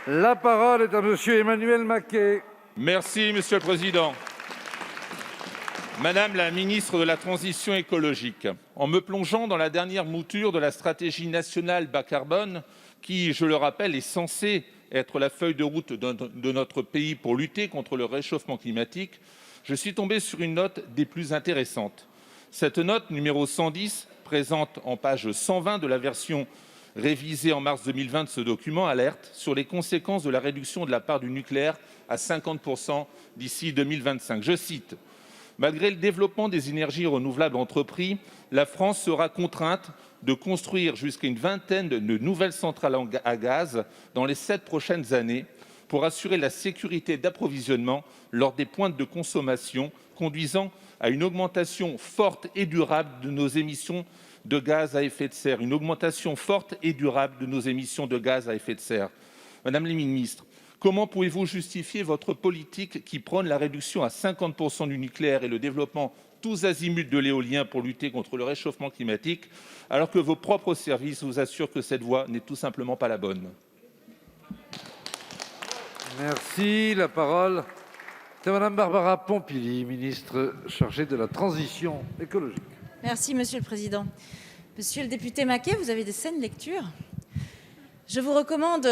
La parole est à monsieur Emmanuel Maquet. Merci, Monsieur le Président. Madame la ministre de la Transition écologique, en me plongeant dans la dernière mouture de la stratégie nationale bas carbone, qui, je le rappelle, est censée être la feuille de route de notre pays pour lutter contre le réchauffement climatique, je suis tombé sur une note des plus intéressantes. Cette note, numéro 110, présente en page 120 de la version révisée en mars 2020 de ce document, alerte sur les conséquences de la réduction de la part du nucléaire à 50% d'ici 2025. Je cite: « Malgré le développement des énergies renouvelables entrepris, la France sera contrainte de construire jusqu'à une vingtaine de nouvelles centrales à gaz dans les 7 prochaines années pour assurer la sécurité d'approvisionnement lors des pointes de consommation, conduisant à une augmentation forte et durable de nos émissions de gaz à effet de serre. » Une augmentation forte et durable de nos émissions de gaz à effet de serre. Madame la ministre, comment pouvez-vous justifier votre politique qui prône la réduction à 50% du nucléaire et le développement tous azimuts de l'éolien pour lutter contre le réchauffement climatique, alors que vos propres services vous assurent que cette voie n'est tout simplement pas la bonne? Merci. La parole est à madame Barbara Pompili, ministre chargée de la Transition écologique. Merci, Monsieur le Président. Monsieur le député Maquet, vous avez des saines lectures. Je vous recommande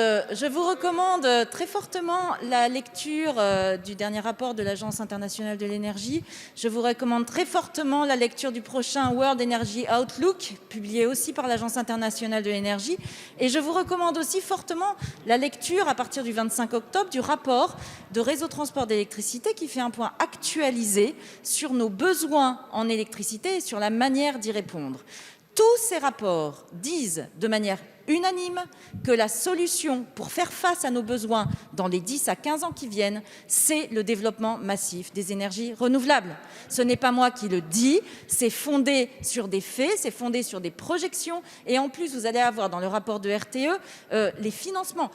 très fortement la lecture du dernier rapport de l'Agence internationale de l'énergie. Je vous recommande très fortement la lecture du prochain World Energy Outlook, publié aussi par l'Agence internationale de l'énergie. Et je vous recommande aussi fortement la lecture, à partir du 25 octobre, du rapport de Réseau Transport d'électricité, qui fait un point actualisé sur nos besoins en électricité et sur la manière d'y répondre. Tous ces rapports disent de manière unanime que la solution pour faire face à nos besoins dans les 10 à 15 ans qui viennent, c'est le développement massif des énergies renouvelables. Ce n'est pas moi qui le dis, c'est fondé sur des faits, c'est fondé sur des projections, et en plus vous allez avoir dans le rapport de RTE les financements,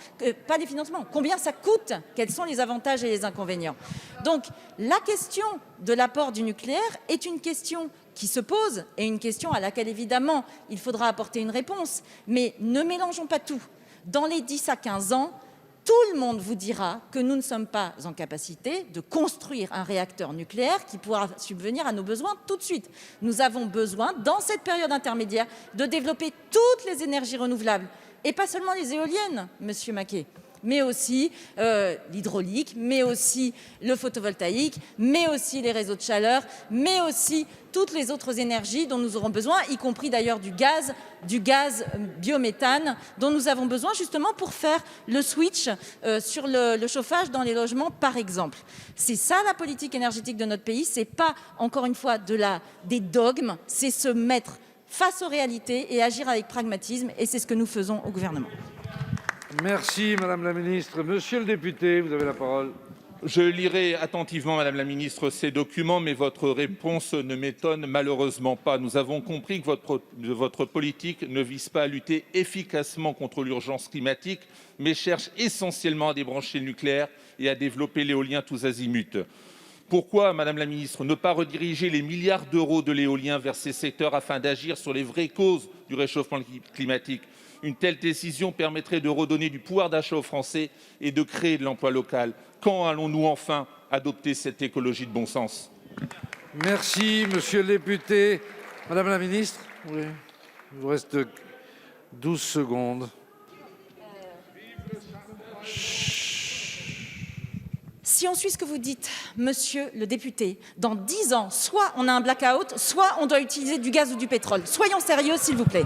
pas les financements, combien ça coûte, quels sont les avantages et les inconvénients. Donc la question de l'apport du nucléaire est une question qui se pose et une question à laquelle évidemment il faudra apporter une réponse, mais ne mélangeons pas tout. Dans les 10 à 15 ans, tout le monde vous dira que nous ne sommes pas en capacité de construire un réacteur nucléaire qui pourra subvenir à nos besoins tout de suite. Nous avons besoin, dans cette période intermédiaire, de développer toutes les énergies renouvelables, et pas seulement les éoliennes, Monsieur Maquet, mais aussi l'hydraulique, mais aussi le photovoltaïque, mais aussi les réseaux de chaleur, mais aussi toutes les autres énergies dont nous aurons besoin, y compris d'ailleurs du gaz biométhane, dont nous avons besoin justement pour faire le switch sur le chauffage dans les logements, par exemple. C'est ça la politique énergétique de notre pays, c'est pas, encore une fois, des dogmes, c'est se mettre face aux réalités et agir avec pragmatisme, et c'est ce que nous faisons au gouvernement. Merci, madame la ministre. Monsieur le député, vous avez la parole. Je lirai attentivement, Madame la Ministre, ces documents, mais votre réponse ne m'étonne malheureusement pas. Nous avons compris que votre politique ne vise pas à lutter efficacement contre l'urgence climatique, mais cherche essentiellement à débrancher le nucléaire et à développer l'éolien tous azimuts. Pourquoi, Madame la Ministre, ne pas rediriger les milliards d'euros de l'éolien vers ces secteurs afin d'agir sur les vraies causes du réchauffement climatique? Une telle décision permettrait de redonner du pouvoir d'achat aux Français et de créer de l'emploi local. Quand allons-nous enfin adopter cette écologie de bon sens? Merci, monsieur le député. Madame la ministre, oui. Il vous reste 12 secondes. Si on suit ce que vous dites, monsieur le député, dans 10 ans, soit on a un blackout, soit on doit utiliser du gaz ou du pétrole. Soyons sérieux, s'il vous plaît.